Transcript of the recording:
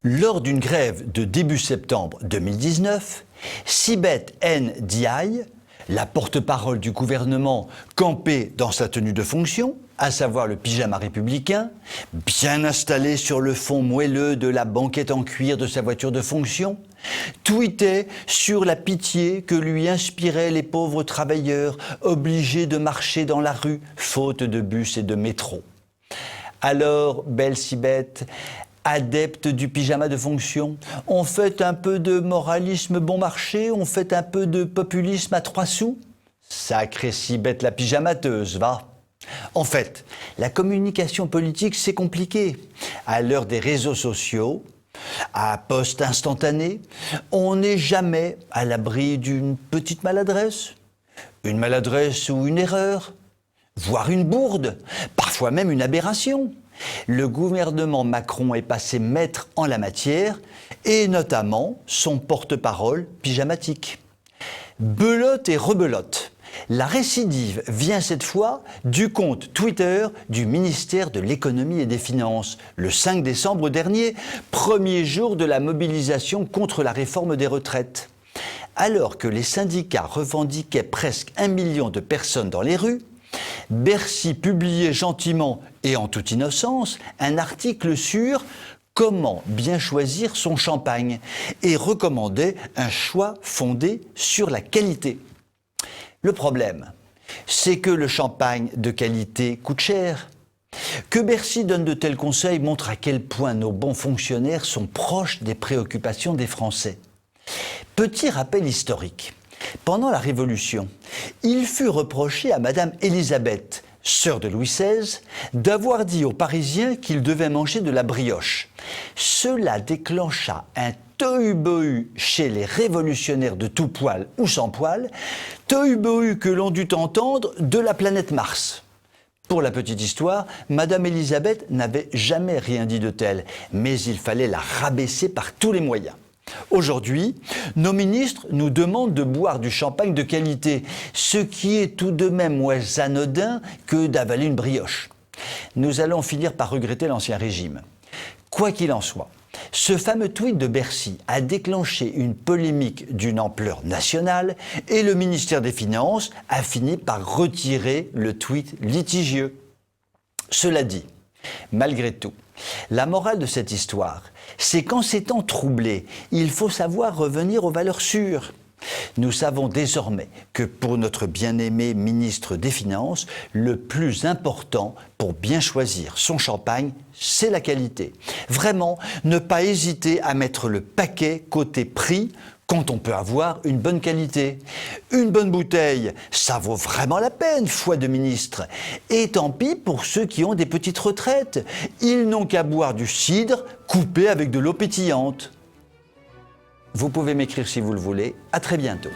Lors d'une grève de début septembre 2019, Sibeth Ndiaye, la porte-parole du gouvernement campée dans sa tenue de fonction, à savoir le pyjama républicain, bien installé sur le fond moelleux de la banquette en cuir de sa voiture de fonction, tweetait sur la pitié que lui inspiraient les pauvres travailleurs obligés de marcher dans la rue, faute de bus et de métro. Alors, belle Sibeth, adepte du pyjama de fonction, on fait un peu de moralisme bon marché, on fait un peu de populisme à 3 sous. Sacrée Sibeth la pyjamateuse, va. En fait, la communication politique, c'est compliqué. À l'heure des réseaux sociaux, à poste instantané, on n'est jamais à l'abri d'une petite maladresse. Une maladresse ou une erreur, voire une bourde, parfois même une aberration. Le gouvernement Macron est passé maître en la matière, et notamment son porte-parole pyjamatique. Belote et rebelote. La récidive vient cette fois du compte Twitter du ministère de l'Économie et des Finances, le 5 décembre dernier, premier jour de la mobilisation contre la réforme des retraites. Alors que les syndicats revendiquaient presque 1 million de personnes dans les rues, Bercy publiait gentiment et en toute innocence un article sur comment bien choisir son champagne et recommandait un choix fondé sur la qualité. Le problème, c'est que le champagne de qualité coûte cher. Que Bercy donne de tels conseils montre à quel point nos bons fonctionnaires sont proches des préoccupations des Français. Petit rappel historique. Pendant la Révolution, il fut reproché à Madame Élisabeth, sœur de Louis XVI, d'avoir dit aux Parisiens qu'ils devaient manger de la brioche. Cela déclencha un tohu-bohu chez les révolutionnaires de tout poil ou sans poil, tohu-bohu que l'on dut entendre de la planète Mars. Pour la petite histoire, Madame Élisabeth n'avait jamais rien dit de tel, mais il fallait la rabaisser par tous les moyens. Aujourd'hui, nos ministres nous demandent de boire du champagne de qualité, ce qui est tout de même moins anodin que d'avaler une brioche. Nous allons finir par regretter l'Ancien Régime. Quoi qu'il en soit, ce fameux tweet de Bercy a déclenché une polémique d'une ampleur nationale et le ministère des Finances a fini par retirer le tweet litigieux. Cela dit, malgré tout, la morale de cette histoire, c'est qu'en ces temps troublés, il faut savoir revenir aux valeurs sûres. Nous savons désormais que pour notre bien-aimé ministre des Finances, le plus important pour bien choisir son champagne, c'est la qualité. Vraiment, ne pas hésiter à mettre le paquet côté prix quand on peut avoir une bonne qualité. Une bonne bouteille, ça vaut vraiment la peine, foi de ministre. Et tant pis pour ceux qui ont des petites retraites. Ils n'ont qu'à boire du cidre coupé avec de l'eau pétillante. Vous pouvez m'écrire si vous le voulez. À très bientôt.